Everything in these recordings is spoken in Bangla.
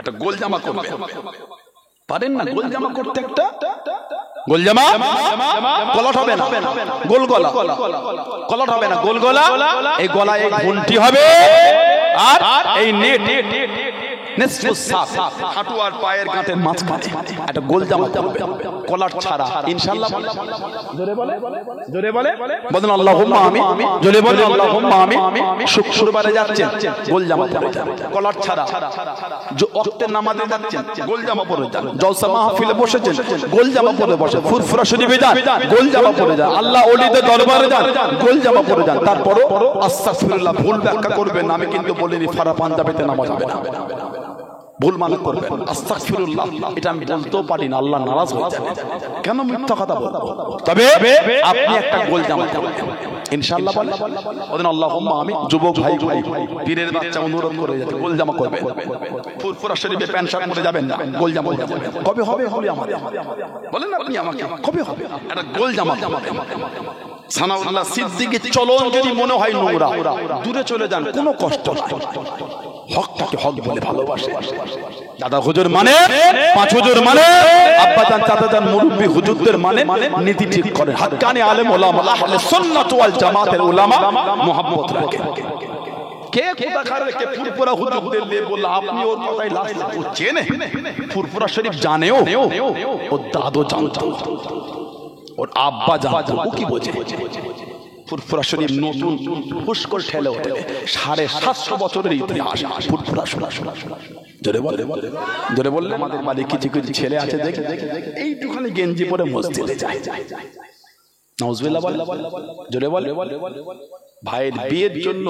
একটা গোল জামা করবেন, পারেন না গোল জামা করতে? একটা গোল জামা কলট হবে না, গোল গলা কলট হবে না, গোল গলা। এই গলায় এই ঘন্টি হবে আর এই নেট হাঁটু আর পায়ের গাঁটের মাঝখানে একটা গোল জামা কলার ছাড়া, ইনশাআল্লাহ। জোরে বলে, জোরে বলে, বলেন আল্লাহুম্মা আমিন। জোরে বলে আল্লাহুম্মা আমিন। শুক্রবারে যাচ্ছেন গোল জামা পরে যান, কলার ছাড়া। ওয়াক্তের নামাজে যাচ্ছেন গোল জামা পরে যান, জলসা মাহফিলে বসেছেন গোল জামা পরে বসেন, ফুরফুরা শরীফে যান গোল জামা পরে যান, আল্লাহ ওলিদের দরবারে যান গোল জামা পরে যান। তারপরও আস্তাগফিরুল্লাহ ভুল ব্যাখ্যা করবেন না, আমি কিন্তু বলিনি ফারা পাঞ্জাবিতে নামাজ হবে না, ভুল মানে করবেন আস্তাগফিরুল্লাহ, এটা আমি বলতেও পারি না, আল্লাহ নারাজ হয়ে যাবে, কেন মিথ্যা কথা বলবো? তবে আপনি একটা গোল জামা ইনশাআল্লাহ বলেন আল্লাহুম্মা আমিন। যুবক ভাই পীরের বাচ্চা অনুরোধ করে যাচ্ছে গোল জামা করবেন, ফুরফুরা শরীফে প্যান্ট শার্ট পরে যাবেন না, গোল জামা পরে যাবেন। কবে হবে হলি আমাদের বলেন আপনি আমাকে, কবে হবে একটা গোল জামা? সানাউল্লাহ সিদ্দিকের চলন যদি মনে হয় নোংরা, দূরে চলে যান, কোনো কষ্ট নাই। হকটাকে হক বলে ভালোবাসে। দাদা হুজুর মানে, পাঁচ হুজুর মানে, আব্বাজান চাচাজান মুরব্বি হুজুরদের মানে নীতি ঠিক করেন। হাক্কানি আলেম ওলামা আহলে সুন্নাত ওয়াল জামাতের উলামা মুহাব্বত রাখে। কে কোথাকার কে ফুরফুরা হুজুরদের নিয়ে বলল, আপনি ওর কথাই লাস্ট চেনে? ফুরফুরা শরীফ জানেও, ও দাদু জানতো, ওর আব্বা জানতো, ও কি বোঝে? ফুরফুরা শরীফ নতুন পুষ্কর ঠেলে ওঠে, 750 বছরের ইতিহাস ফুরফুরা শরীফ। জোরে বলে, জোরে বললে আমাদের বাড়ি কিছু কিছু ছেলে আছে দেখে এইটুখানি গেঞ্জি পরে মসজিদে যায়, নাউজুবিল্লাহ বলে, জোরে বলে। ভাইয়ের বিয়ের জন্য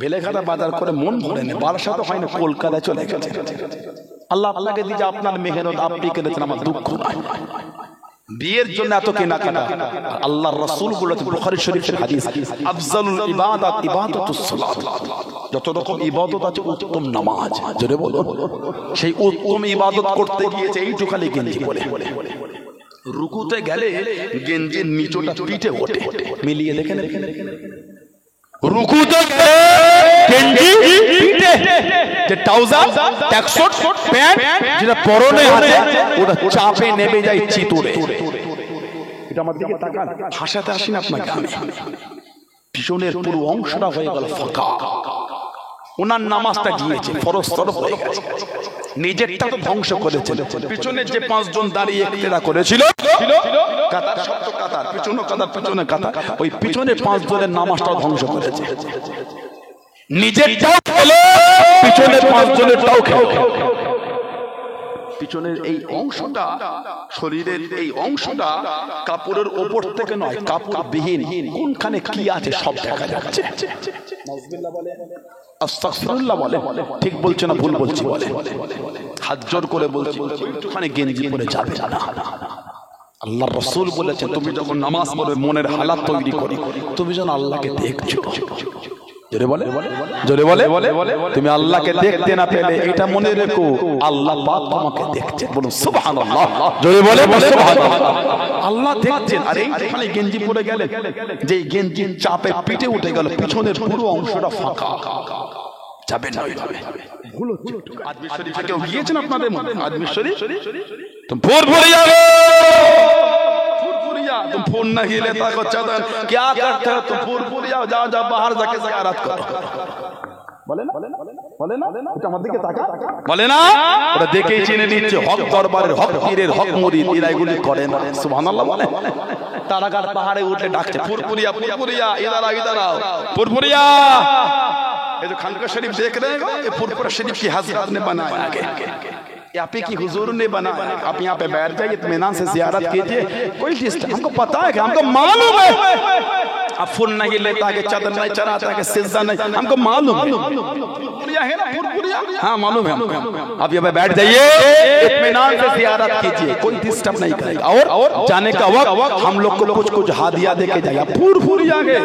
বেলেঘাটা বাজার করে মন ভরে নেই, বারাসাত হয় না, কলকাতায় চলে গেছে। আল্লাহ আপনাকে দিয়েছে, আপনার মেহনত আপনি করেছেন, আমার দুঃখ নাই। বিয়ের জন্য এত কেনাকাটা, আল্লাহর রাসূল বলেছেন বুখারী শরীফের হাদিস, আফজালুল ইবাদাত ইবাদাতুস সালাত, যত রকম ইবাদত আছে উত্তম নামাজ। জোরে বলো, সেই উত্তম ইবাদত করতে গিয়েছে এইটুখানি গেঞ্জি পরে। রুকুতে গেলে গেঞ্জির নিচটা পিঠে ওঠে, মিলিয়ে দেখেন। রুকুতে গেঞ্জি পিঠে, যে ট্রাউজার ট্যাক্সট প্যান্ট যেটা পরনে আছে ওটা চাপে নেমে যায় চিতুরে। এটা আমার দিকে তাকান, হাসাতে আসেন আপনাকে আমি। পিছনের পুরো অংশটা হয়ে গেল ফাঁকা। ওনার নামাজটা গিয়েছে, ফরজ তরফ হয়ে গেছে, নিজেরটা তো ধ্বংস করেছে। পিছনে যে 5 জন দাঁড়িয়ে ইক্তেদা করেছিল, কাতার শব্দ কাতার, পিছনে কাতার, পিছনে কাতার, ওই পিছনে 5 জনের নামাজটাও ধ্বংস করেছে। নিজেরটাও খেলো, পিছনে 5 জনেরটাও খেলো। পিছনের এই অংশটা, শরীরের এই অংশটা কাপড়ের ওপর থেকে নয়, কাপড় বিহীন, কোনখানে কি আছে সব দেখা যাচ্ছে। আস্তাগফিরুল্লাহ বলে, ঠিক বলছে না ভুল বলছি বলে, হাত জোর করে বলছি, একটুখানি গেঞ্জি পরে যাবে না। আল্লাহর রাসূল বলেছেন, তুমি যখন নামাজ পড়বে মনের হালাত তৈরি করো, তুমি যেন আল্লাহকে দেখছো। জোরে বলে, জোরে বলে, তুমি আল্লাহকে দেখতে না পেলে এটা মনে রেখো, আল্লাহ পাক তোমাকে দেখছে। বলুন সুবহানাল্লাহ। জোরে বলে, সুবহানাল্লাহ। আল্লাহ দেখছেন। আর এইখানে গেঞ্জি পরে গেলে, যে গেঞ্জি চাপে পিঠে উঠে গেল, পিছনের পুরো অংশটা ফাঁকা, যাবে না ওইভাবে। ভুল হচ্ছে। আজমির শরীফে কেউ গিয়েছেন আপনাদের মধ্যে? আজমির শরীফ তুমি ভোর ভরে যাবে, तुम फोन नहीं लेता को चदन क्या करते हो, तुम पूर जाओ, जाओ जाओ बाहर जाके ज़ियारत करो। বলে না, বলে না, এটা আমার দিকে তাকা, বলে না, ওরা দেখেই চিনে নিচ্ছে হক দরবারের, হক পীরের, হক মুরিদ, এরা এগুলি করে না। সুবহানাল্লাহ বলে। তারাকার পাহাড়ে উঠে ডাকছে, ফুরফুরিয়া ফুরফুরিয়া, इधर आओ, इधर आओ, ফুরফুরিয়া। ये जो खानका शरीफ देख रहे हैं, ये फुरफुरा शरीफ की हज़रत ने बनाया है, यहाँ पे की हुजूर ने बनाया। आप यहाँ पे बैठ जाइए, इत्मीनान से ज़ियारत कीजिए, कोई डिस्टर्ब, हमको पता है कि हमको मालूम है, अब फुल नहीं लेता कि चादर नहीं चढ़ाता कि सिजदा नहीं, हमको मालूम है। है ना फुरफुरिया? हाँ मालूम है हमको। अब यहाँ पे बैठ जाइए, इत्मीनान से ज़ियारत कीजिए, कोई डिस्टर्ब नहीं करेगा। और जाने का वक्त हम लोग को कुछ कुछ हादिया दे के जाइए। फुरफुरिया गए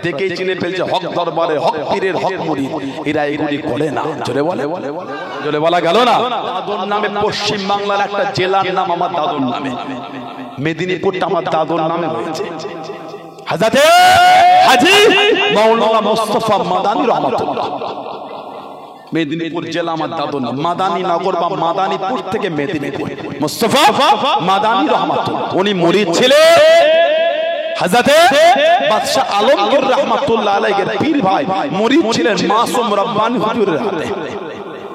দেখেই চিনে ফেলছে হক দরবারে, হক পীরের, হক মুরিদ, এরা এগুলি করে না। জোরে বলে, জোরে বলা গেল না। দাদুর নামে পশ্চিম বাংলার একটা জেলার নাম আমার দাদুর নামে, মেদিনীপুরটা আমার দাদুর নামে হয়েছে। হযরত হাজী মাওলানা মুস্তাফা মাদানী রহমাতুল্লাহ, মেদিনীপুর জেলা আমার দাদুর নাম, মাদানী নগর বা মাদানীপুর থেকে মেদিনীপুর। মুস্তাফা মাদানী রহমাতুল্লাহ, উনি মুরিদ ছিলেন হযরতে বাদশাহ আলমগীর রহমাতুল্লাহ আলাইহির পীর ভাই, মুরিদ ছিলেন মাসুম রব্বানী হুজুরের হাতে,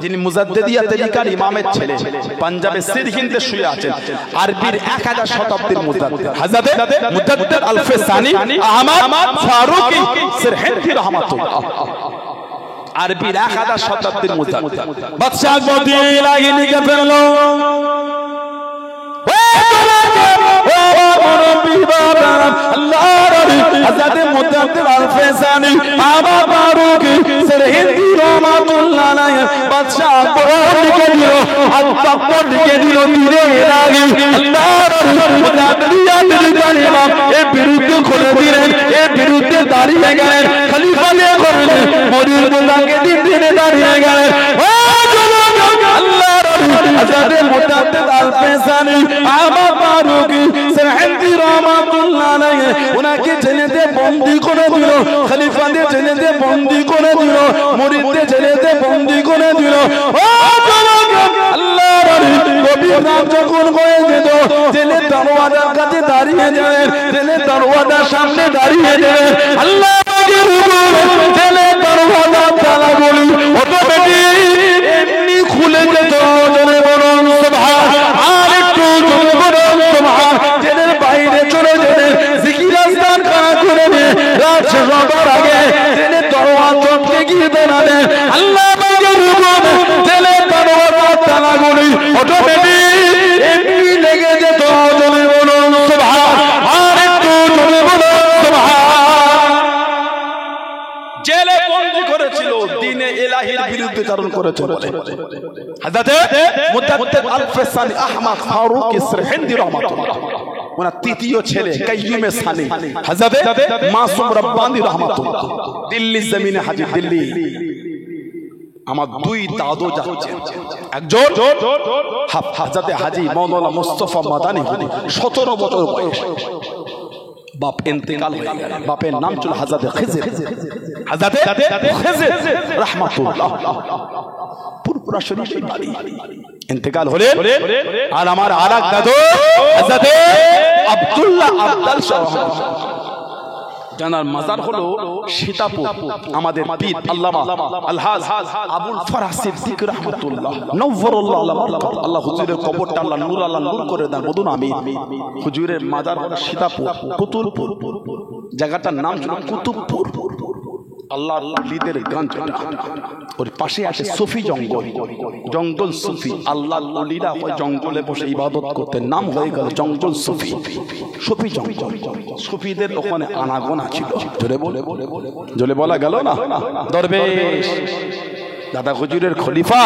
যিনি মুজাদ্দিদিয়া তরিকার ইমামের ছেলে, পাঞ্জাবে সিরহিন্দে শুয়ে আছেন। আরবির 1000 শতাব্দীর মুজাদ্দিদ হযরতে মুজাদ্দিদ আলফে সানি আহমদ ফারুকি সিরহিন্দি রহমাতুল্লাহ, আরবির 1000 শতাব্দীর মুজাদ্দিদ। বাদশাহ মদিনা লাগিয়ে ফেললো, হযরতে মুজাদ্দিদ আলফে সানি আহমদ ফারুকি সিরহিন্দি রহমাতুল্লাহ আলাইহি বাদশাহ লিখে দিল, আল্লাহ লিখে দিল তীরের আগে আল্লাহর মুজাদ্দিদিয়া তরিকার ইমাম এর বিরুদ্ধে খুলে দিলেন, এর বিরুদ্ধে দাঁড়িয়ে গেলেন, খলিফা নিয়ে করলেন, মরিদ মুজাকে দিনে দাঁড়িয়ে গেলেন। হযরতে মুজাদ্দিদ আলফে সানি আহমদ ফারুকি সিরহিন্দি রহমাতুল্লাহ আলাইহি ওনাকে জেলেতে বন্দী করে দিল, খলিফাদের জেলেতে বন্দী করে দিল, মুরিদদের জেলেতে বন্দী করে দিল। ও আল্লাহর নবী নাম যখন হয়ে যেত, জেলের দরওয়াজার কাছে দাঁড়িয়ে যাবেন, জেলের দরওয়াজার সামনে দাঁড়িয়ে যাবেন, আল্লাহ পাকের হুকুম জেলের দরওয়াজার তালাগুলি অটোমেটিক এমনি খুলে যেত। জোরে বলুন সুবহান, আর একটু জোরে বলুন সুবহান। জেলের বাইরে চলে যেতেন, জিকির আজকার করা করে দিয়ে রাত শেষ হবার আগে জেলের দরওয়াজা গিয়ে দাঁড়ালেন, আল্লাহ পাকের হুকুম জেলের দরওয়াজার তালাগুলি অটোমেটিক এমনি লেগে যেত। জোরে বলুন সুবহান, আর একটু জোরে বলুন সুবহান। জেলে বন্দী করেছিল, দ্বীনে ইলাহির বিরুদ্ধে কারণ করেছিল। হযরতে মুজাদ্দিদ আলফে সানি আহমদ ফারুকি সিরহিন্দি রহমাতুল্লাহ, ওনার তৃতীয় ছেলে কাইয়ুমে সানি হযরতে মাসুম রব্বানী রহমাতুল্লাহ, দিল্লি জমিনে হাজির। দিল্লি আমার দুই দাদু যাচ্ছে, একজন হযরতে হাজী মাওলানা মুস্তাফা মাদানী, 17 বছর বয়স, বাপ ইন্তেকাল হয়ে গেল, বাপের নাম ছিল হযরতে খিজির, হযরতে খিজির রাহমাতুল্লাহ, পুরপুরা শরীফের বাড়ি, ইন্তেকাল হলেন। আর আমার আরেক দাদু হযরতে আব্দুল্লাহ আব্দাল শাহ, জানার মাজার হলো সীতাপুর। আমাদের পীর আল্লামা আলহাজ আবুল ফরাহ সিদ্দিক রাহমাতুল্লাহ নওয়ারুল্লাহ আল্লাহ, আল্লাহ হুজুরের কবরটা আল্লাহ নূর আল্লাহ নূর করে দেন, বলুন আমিন। হুজুরের মাজার হলো সীতাপুর, কুতুবপুর, জায়গাটার নাম ছিল কুতুবপুর। আল্লাহর ওলিদের গঞ্জ, ওর পাশে আছে সুফি জঙ্গল, জঙ্গল সুফি। আল্লাহর ওলিরা ওই জঙ্গলে বসে ইবাদত করতেন, নাম হয়ে গেল জঙ্গল সুফি, সুফি জঙ্গল। সুফিদের ওখানে আনাগোনা ছিল, জোরে বলা গেল না। দরবেশ দাদা হুজুরের খলিফা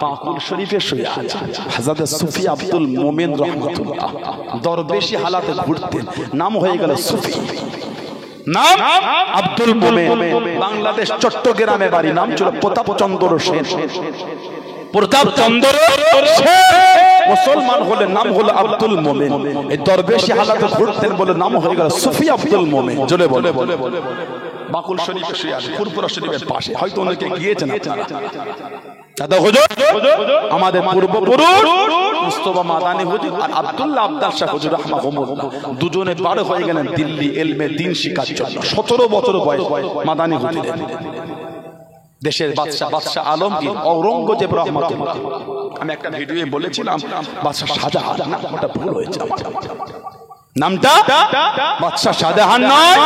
বাকুল শরীফে শুয়ে আছে, হযরত সুফি আব্দুল মোমেন রহমাতুল্লাহ দরবেশি হালাতে ঘুরতেন, নাম হয়ে গেল সুফি, নাম আব্দুল মোমেন। বাংলাদেশ চট্টগ্রামে বাড়ি, নাম ছিল প্রতাপ চন্দ্র সেন, প্রতাপ চন্দ্র সেন। মুসলমান হলে নাম হলো আব্দুল মোমেন, এই দরবেশি হালাতে ঘুরতেন বলে নাম হয়ে গেল সুফি আব্দুল মোমেন। জোরে বলে বাকুল শরীফে শুয়ে আছে, ফুরফুরা শরীফের পাশে, হয়তো অনেকে গিয়েছেন আপনারা। দাদা হুজুর আমাদের পূর্বপুরুষ মুস্তাফা মাদানী হুজুর আর আব্দুল্লাহ আব্দাল শাহ হুজুর রাহমাহুল্লাহ দুজনে বার হয়ে গেলেন দিল্লি ইলমে দ্বীন শিক্ষার জন্য। 17 বছর বয়স মাদানী হুজুরের। দেশের বাদশাহ আলমগীর ঔরঙ্গজেব রহমাতুল্লাহ, আমি একটা ভিডিওয়ে বলেছিলাম বাদশাহ শাহজাহান, না ওটা ভুল হয়েছে, নামটা বাদশাহ শাহজাহান নয়,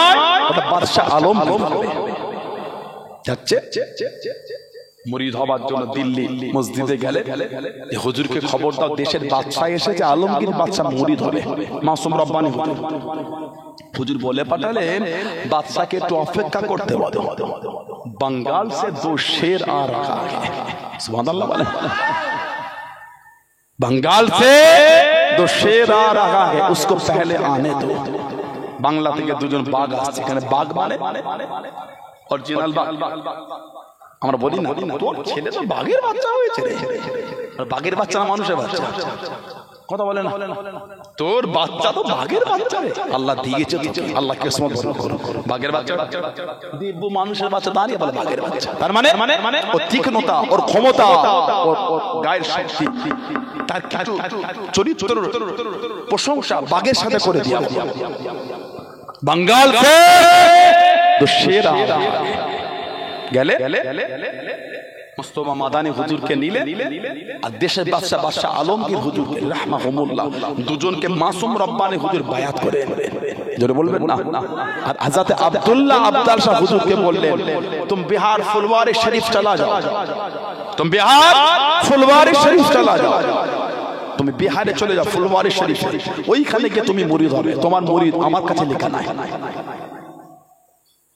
ওটা বাদশাহ আলমগীর যাচ্ছে। মুরিদ হবার জন্য দিল্লি মসজিদে গেলে হুজুরকে খবর দাও, দেশের বাদশাহ এসেছে, আলমগীর বাদশাহ মুরিদ হবে, মাসুম রব্বানী হুজুর। হুজুর বলে পাঠালেন বাদশাহকে একটু অপেক্ষা করতে বলো, बंगाल से 2 शेर आ रहा है, सुभानअल्लाह बोले, बंगाल से 2 शेर आ रहा है, उसको पहले आने दो। बांग्ला থেকে দুজন বাঘ আসছে, এখানে বাঘ মানে অরিজিনাল বাঘ। আমরা বলি না তোর ছেলে তো বাঘের বাচ্চা হয়েছে রে, আর বাঘের বাচ্চা না মানুষের বাচ্চা। কথা বলে না, তোর বাচ্চা তো বাঘের বাচ্চা রে, আল্লাহ দিয়েছে তোকে, আল্লাহ কিসমত করো। বাঘের বাচ্চা দিব্য মানুষের বাচ্চা দাঁড়িয়ে বলে বাঘের বাচ্চা, তার মানে ওর তীক্ষ্ণতা, ওর ক্ষমতা, ওর গায়ের শক্তি, তার কিছু চরিত্র প্রশংসা বাঘের সাথে করে দিয়া বাঙ্গাল সেরা গেলে মুস্তাফা মাদানী হুজুরকে নিলে আর দেশের বাদশাহ আলমগীর হুজুরকে রাহমাহুমুল্লাহ দুজনকে মাসুম রব্বানী হুজুর বায়াত করে, জোরে বলবেন না। আর হযরত আব্দুল্লাহ আবদাল শাহ হুজুরকে বললেন तुम बिहार फुलवारी शरीफ चला जाओ, तुम बिहार फुलवारी शरीफ चला जाओ, তুমি বিহারে চলে যাও ফুলবাড়ি শরীফ, ওইখানে গিয়ে তুমি মুরিদ হবে, তোমার মুরিদ আমার কাছে লেখা নাই।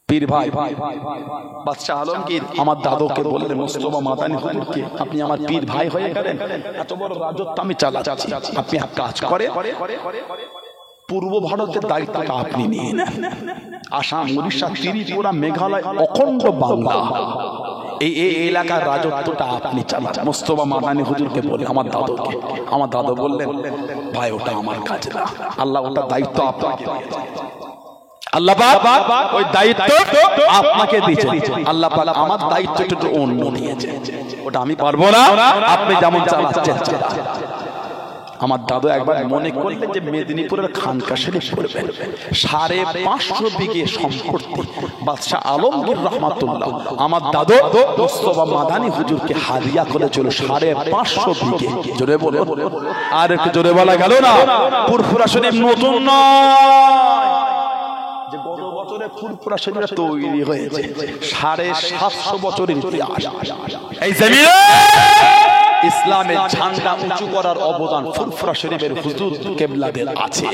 পীর ভাই বাদশাহ আলমগীর আমার দাদুকে বললেন মুস্তাফা মাদানী হুজুরকে আপনি আমার পীর ভাই হয়ে গেলেন, এত বড় রাজত্ব আমি চালাচ্ছি, আপনি এক কাজ করে পূর্ব ভারতের দায়িত্বটা আপনি নিয়ে নেন, আসাম, উড়িষ্যা, ত্রিপুরা, মেঘালয়, অখণ্ড বাংলা এই এলাকার রাজত্বটা আপনি চালান। মুস্তাফা মাদানী হুজুরকে বলে আমার দাদুকে, আমার দাদু বললেন ভাই ওটা আমার কাজ না, আল্লাহ ওটা দায়িত্ব আপনাকে, আল্লাহ পাক ওই দায়িত্ব আপনাকে দিয়েছে, আল্লাহ পাক আমার দায়িত্বটা একটু অন্য নিয়েছে, ওটা আমি পারবো না, আপনি যেমন চালাচ্ছেন। আমার দাদু একবার মনে করলেন যে মেদিনীপুরের খানকা শরীফ করবেন, 550 বিঘে সম্পত্তি বাদশাহ আলমগীর রাহমাতুল্লাহ আমার দাদু মুস্তাফা মাদানী হুজুরকে হাদিয়া করেছিল 550 বিঘে। জোরে বলে, আর একটু জোরে বলা গেল না? ফুরফুরা শরীফ নতুন নয়, যে গত বছরে ফুরফুরা শরীফ তৈরি হয়েছে, 750 বছরের ইতিহাস। এই জমিনে ইসলামের ঝান্ডা উঁচু করার অবদান ফুরফুরা শরীফের হুজুর কিবলাদের আছে।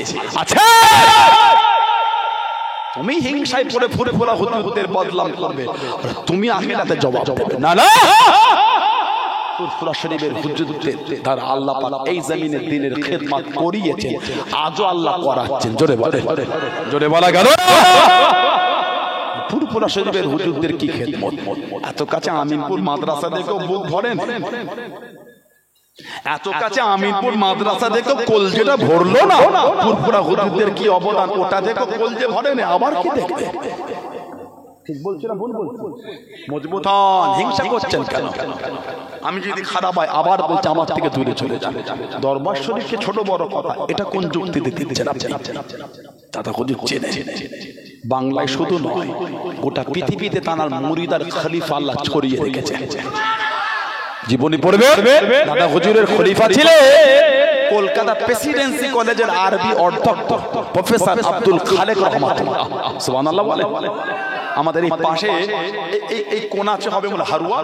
তুমি হিংসায় পড়ে ফুরফুরা হুজুরদের বদনাম করবে, তুমি আখিরাতে জবাব দেবে না। না, ফুরফুরা শরীফের হুজুরদের দ্বারা আল্লাহ পাক এই জমিনে দ্বীনের খিদমত করিয়েছেন, আজও আল্লাহ করাচ্ছেন। জোরে বলে, জোরে বলা গেল না? ফুরফুরা শরীফের হুজুরদের কি খিদমত! এত কাছে আমিনপুর মাদ্রাসা দেখেও বুক ভরেন, এত কাছে আমিনপুর মাদ্রাসা দেখেও কলজেটা ভরলো না। ফুরফুরা হুজুরদের কি অবদান, ওটা দেখো কলজে ভরে না, আবার কি দেখবে? ঠিক বলছি না ভুল বলছি? মজবুত হন, হিংসা করছেন কেন? আমি যদি খারাপ হয় আবার বলছি আমার থেকে দূরে চলে যান। দরবার শরীফকে ছোট বড় কথা, এটা কোন যুক্তিতে দিচ্ছেন আপনি? দাদা হুজুর চেনে, বাংলায় শুধু নয় গোটা পৃথিবীতে তার মুরিদ আর খলিফা আল্লাহ ছড়িয়ে রেখেছে। জীবনী পড়বে, দাদা হুজুরের খলিফা ছিলেন কলকাতা প্রেসিডেন্সি কলেজের আরবি অধ্যক্ষ প্রফেসর আব্দুল খালেক রহমাতুল্লাহ। সুবহানাল্লাহ বলে। আমাদের এই পাশে এই কোনাচে হবে বলে হারুয়া,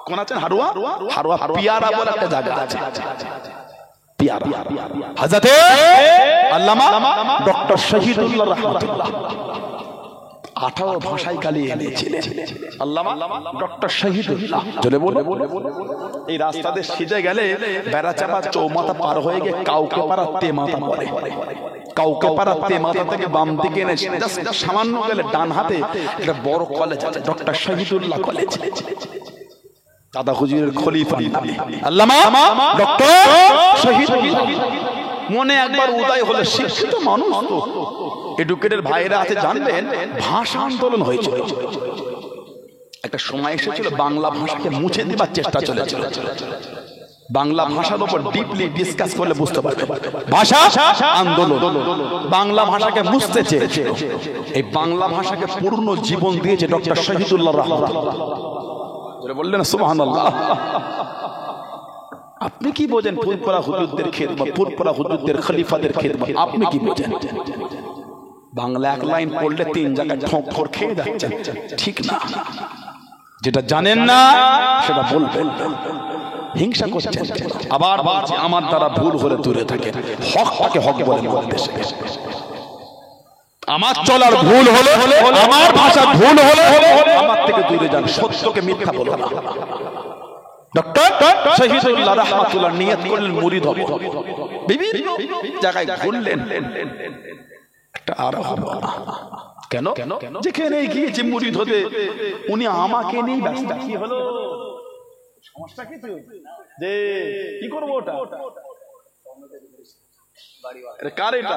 কোনাচে হারুয়া, হারুয়া পিয়ারা বলে একটা জায়গা আছে, পিয়ারা। হযরতে আল্লামা ডক্টর শহীদুল্লাহ রাহমাতুল্লাহ 18 ভাষায় কালি এনেছিলেন আল্লামা ডক্টর শহীদুল্লাহ। চলে বলে এই রাস্তাতে সিজে গেলে বেড়াচাপা চৌমাথা পার হয়ে গিয়ে কাউকে পাড়া তেমাথা পড়ে, কাউকে পাড়া তেমাথা থেকে বাম দিকে এনে সামান্য গেলে ডান হাতে একটা বড় কলেজ আছে, ডক্টর শহীদুল্লাহ কলেজ। দাদা হুজুরের খলিফা আল্লামা ডক্টর শহীদুল্লাহ। মনে একবার উদয় হলে শিক্ষিত মানুষ তো এডুকেটেড ভাইরা আছে, জানবেন ভাষা আন্দোলন হয়েছিল। একটা সময় এসেছিল বাংলা ভাষাকে মুছে দেবার চেষ্টা চলেছিল। বাংলা ভাষার উপর ডিপলি ডিসকাস করলে বুঝতে পারবে ভাষা আন্দোলন। বাংলা ভাষাকে মুছতে চেয়েছে, এই বাংলা ভাষাকে পূর্ণ জীবন দিয়েছে ডক্টর শহীদুল্লাহ রাহমাতুল্লাহ। বললেন সুবহানাল্লাহ। আপনি কি বোঝেন ফুরফুরা হুজুরদের খিদমত, ফুরফুরা হুজুরদের খলিফাদের খিদমত আপনি কি বোঝেন? বাংলা এক লাইন পড়লে 3 জায়গায় ঠোঁকর খেয়ে যাচ্ছেন, ঠিক না? যেটা জানেন না সেটা বলবেন, হিংসা করছেন। আবার বলছি আমার দ্বারা ভুল হলে দূরে থাকে, হকটাকে হক বলে বলতে শেখেন। আমার চলার ভুল হলে, আমার ভাষা ভুল হলে আমার থেকে দূরে যান, সত্যকে মিথ্যা বলবেন না। ডক্টর শহীদুল্লাহ রাহমাতুল্লাহ নিয়ত করলেন মুরিদ হবে, বিভিন্ন জায়গায় ঘুরলেন, একটা আর হবে না। কেন? যেখানে গিয়েছে মুরিদ হতে উনি আমাকে নিয়ে ব্যস্ত। কি হলো সমস্যা? কি যে কি করবো ওটা কার এটা?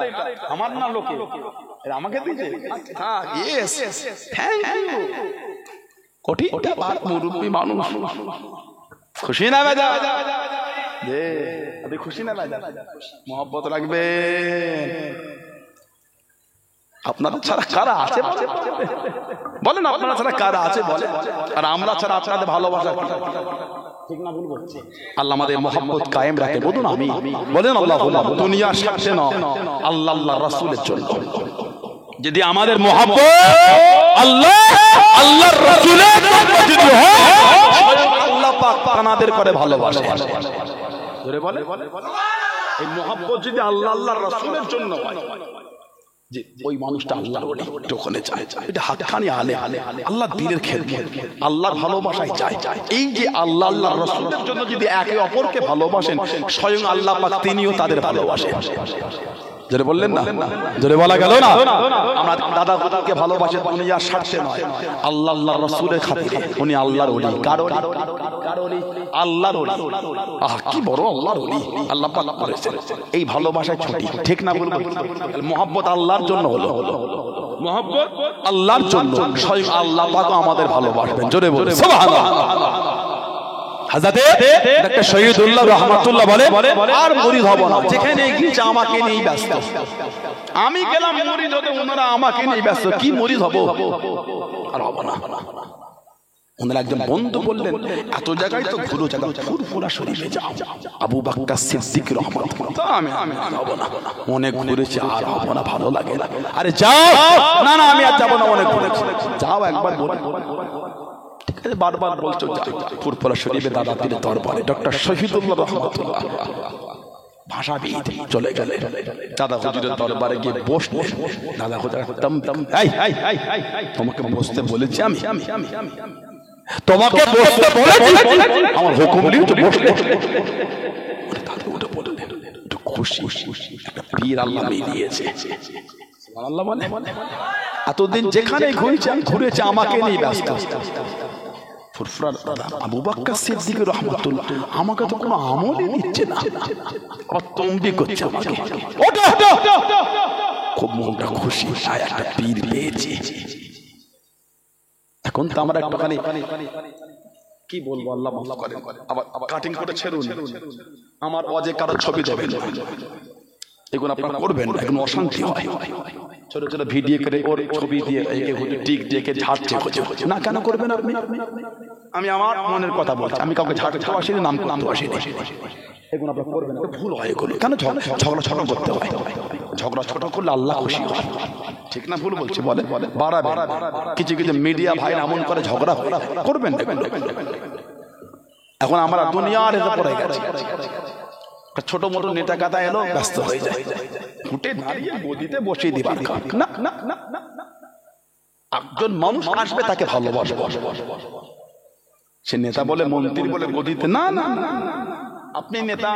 আমার না লোকে? আমাকে দিয়েছে? হ্যাঁ, ইয়েস, থ্যাংক ইউ। কোটিটা বার মুরব্বী মানুষ, খুশি না বেজা? দে, আপনি খুশি না বেজা? মহব্বত রাখবে। আপনাদের ছাড়া কারা আছে বলেন? আপনারা ছাড়া কারা আছে বলেন? আর আমরা ছাড়া আপনাদের ভালোবাসা ঠিক না ভুল বলছি? আল্লাহ আমাদের মহব্বত কায়েম রাখে। বলুন আমি, বলেন আল্লাহ। দুনিয়ার স্বার্থে না, আল্লাহ আল্লাহ রাসূলের জন্য। যদি আমাদের মহব্বত আল্লাহ আল্লাহর রাসূলের জন্য যদি হয়, আল্লাহ পাক তানাদের করে ভালোবাসে। জোরে বলে, এই মহব্বত যদি আল্লাহ আল্লাহর রাসূলের জন্য হয়, যে ওই মানুষটা আল্লাহর ওলি, ওখানে যায়। এটা হাতখানি আলে আল্লাহর দ্বীনের খেদমত, আল্লাহর ভালোবাসায় যায়। এই যে আল্লাহ আল্লাহর রাসূলের জন্য যদি একে অপরকে ভালোবাসেন, স্বয়ং আল্লাহ পাক তিনিও তাদের ভালোবাসেন। জোরে বললেন না? জোরে বলা গেল না? আমরা দাদা দাদাকে ভালোবাসি দুনিয়ার স্বার্থে নয়, আল্লাহ আল্লাহর রাসূলের খাতিরে। উনি আল্লাহর ওলি। কার ওলি? আল্লাহর ওলি। আহ, কি বড় আল্লাহর ওলি আল্লাহ পাক করেছেন। এই ভালোবাসায় ছুটি, ঠিক না বলবো? মহব্বত আল্লাহর জন্য হলো, মহব্বত আল্লাহর জন্য, স্বয়ং আল্লাহ পাক আমাদের ভালোবাসবেন। জোরে বলে সুবহানাল্লাহ। হাজরাতে ডক্টর শহীদুল্লাহ রাহমাতুল্লাহ বলে, আর মুরিদ হব না। যেখানে গিয়েছে আমাকে নিয়েই ব্যস্ত। আমি গেলাম মুরিদ হতে, ওনারা আমাকে নিয়ে ব্যস্ত। কি মুরিদ হব? আর হব না। ওনারা একজন বন্ধু বললেন, এত জায়গায় তো ঘুরো, জায়গা ফুরফুরা শরীফে যাও, আবু বকর সিদ্দিক রাহমাতুল্লাহ। আমি হব না, অনেক ঘুরেছি, আর হব না, ভালো লাগে না। আরে যাও। না না, আমি আর যাব না, অনেক ঘুরেছি। যাও একবার বলে, বারবার বলছো ফুরফুরা শরীফে দাদা পীরের দরবারে ডক্টর শহীদুল্লাহ রাহমাতুল্লাহ ভাষাবিদ চলে গেলে দাদা হুজুরের দরবারে গিয়ে বসলে। দাদা হুজুর তোমাকে বসতে বলেছি, আমি তোমাকে বসতে বলেছি, আমার হুকুম নিয়ে তো বসলে। দাদা উঠে বললেন, একটু খুশি, একটা পীর আল্লাহ মিলিয়েছে। সুবহানাল্লাহ বলে। এতদিন যেখানে ঘুরেছে আমাকে নিয়ে ব্যস্ত। ফুরফুরা দাদা আবু বকর সিদ্দিক রাহমাতুল্লাহ আমাকে তো কোনো আমলই দিচ্ছে না, তম্বি করছে আমাকে। ওঠো, খুব মনটা খুশি, একটা পীর পেয়েছি। এখন তো আমরা একটুখানি কি বলবো, আল্লাহ মাফ করেন, আবার কাটিং করে ছেড়ুন। আমার অজে কারো ছবি দেবেন, এগুলো আপনারা করবেন না, এগুলো অশান্তি হয়। ছোট ছোট ভিডিও করে ওর ছবি দিয়ে টিক ডেকে ঝাড়ছে না, কেন করবেন আপনি? আমি আমার মনের কথা বলছি, আমি কাউকে ঝাড়তেও আসিনি, নাম করতেও আসিনি। এগুলো আপনারা করবেন না, ভুল হয় এগুলো। কেন ঝগড়া ছোট করতে হয়? ঝগড়া ছোট করলে আল্লাহ খুশি হয়, ঠিক না ভুল বলছি? বলে বাড়াবে। কিছু কিছু মিডিয়া ভাই এমন করে ঝগড়া করবেন না। এখন আমরা দুনিয়ার এতে পড়ে গেছি। ছোট মোটো নেতা গাদা এলো, ব্যস্ত হয়ে যায়, ফুটে দাঁড়িয়ে গদিতে বসিয়ে দিবার না। একজন মানুষ আসবে, তাকে ভালোবাসবো। সে নেতা বলে, মন্ত্রী বলে গদিতে না। আপনি নেতা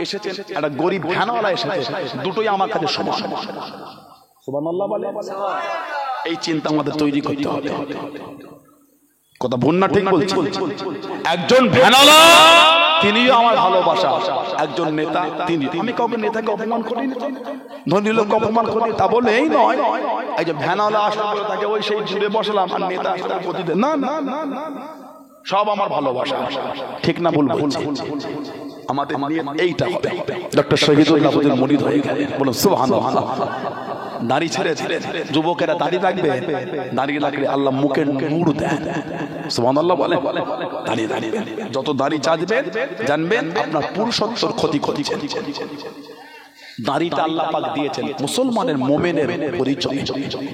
এসেছেন, একটা গরিব ভ্যানওয়ালা এসেছে, দুটোই আমার কাছে সমান। সুবহানাল্লাহ বলে। এই চিন্তা আমাদের তৈরি করতে হবে। কথা ভুল না ঠিক বলছি? একজন ভ্যানওয়ালা তিনিও আমার ভালোবাসা, একজন নেতা তিনি। আমি কাউকে নেতাকে অপমান করি না, ধনী লোককে অপমান করি, তা বলে এই নয়। এই যে ভ্যানওয়ালা আসলে তাকে ওই সেই জুড়ে বসলাম, আর নেতা না, সব আমার ভালোবাসা, ঠিক না ভুল বলছি? আমাদের এইটা হবে। ডক্টর শহীদুল্লাহ মুরিদ হয়ে গেলেন, বলুন সুবহানাল্লাহ। দাড়ি ছেড়ে যুবকেরা দাড়ি রাখবে, দাঁড়িয়ে রাখলে আল্লাহ মুখের নূর দেন। সুবহানাল্লাহ বলে। দাঁড়িয়ে যত দাড়ি চাঁদবেন, জানবেন আপনার পুরুষত্বর ক্ষতি করছেন। দাড়িটা আল্লাহ পাক দিয়েছেন মুসলমানের, মুমিনের পরিচয়।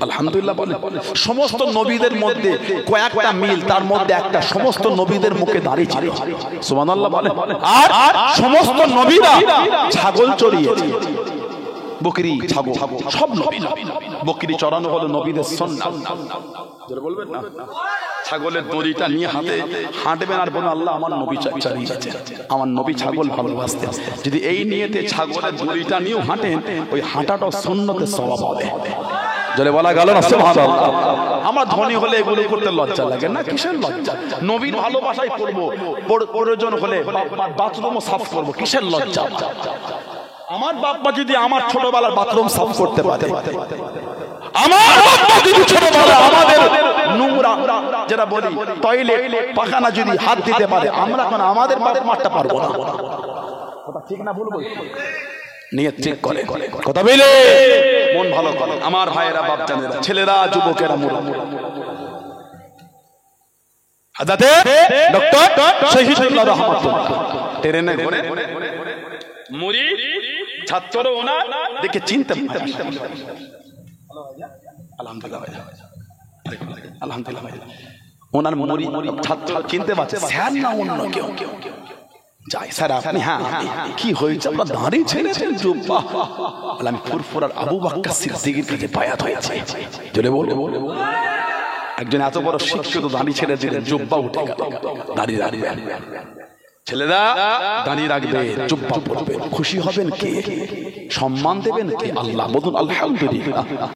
আলহামদুলিল্লাহ বলে। সমস্ত নবীদের মধ্যে কয়েকটা মিল, তার মধ্যে একটা, সমস্ত নবীদের মুখে দাড়ি ছিল। সুবহানাল্লাহ বলে। আর সমস্ত নবীরা ছাগল চড়িয়েছে, বকরি ছাগল, সব নবী। বকরি চড়ানো হলো নবীদের সুন্নাত। বলবেন না? ছাগলের দড়িটা নিয়ে হাতে হাঁটবেন আর বলবেন, আল্লাহ আমার নবী চালিয়েছে, আমার নবী ছাগল ভালোবাসতেন। যদি এই নিয়েতে ছাগলের দড়িটা নিয়েও হাঁটেন, ওই হাঁটাটাও সুন্নতের সওয়াব হবে। জলে বলা গেল না সুবহানাল্লাহ। আমরা ধনী হলে এগুলো করতে লজ্জা লাগে না, কিসের লজ্জা? নবীর ভালোবাসাই করব, প্রয়োজন হলে বাথরুমও সাফ করব, কিসের লজ্জা? আমার বাপ্পা যদি আমার ছোটবেলার বাথরুম সাফ করতে পারে, আমার বাপ্পা যদি ছোটবেলা আমাদের নোংরা যেটা বলি টয়লেট পাখানা যদি হাত দিতে পারে, আমরা কেন আমাদের বাড়ির মাঠটা পারবো না? কথা ঠিক না ভুল বলছি? নিয়ত ঠিক করে কথা বলে মন ভালো করে। আমার ভাইয়েরা বাপজানেরা ছেলেরা যুবকেরা হাজাতে ডক্টর শহীদুল্লাহ রহমাতুল্লাহ ট্রেনে ঘুরে মুড়ি ছাত্র ওনা দেখে চিনতে আলহামদুলিল্লাহ ভাই, আলহামদুলিল্লাহ ভাই, ওনার মুড়ি ছাত্র চিনতে পারছে স্যার না অন্য কেউ যাই স্যার আপনি? হ্যাঁ কি হয়েছে? আপনার দাঁড়িয়ে ছেড়েছেন জুব্বা। আমি ফুরফুরার আবু বকর সিদ্দিকের কাছে বায়াত হয়েছে। জোরে বলে একজন এত বড় শিক্ষিত দাঁড়িয়ে ছেড়ে দিলেন, জুব্বা উঠে গেল। দাঁড়িয়ে দাঁড়িয়ে ছেলেরা দাঁড়িয়ে রাখবে, জুব্বা পরবে, খুশি হবেন কে? সম্মান দেবেন কে? আল্লাহ। বলুন আলহামদুলিল্লাহ।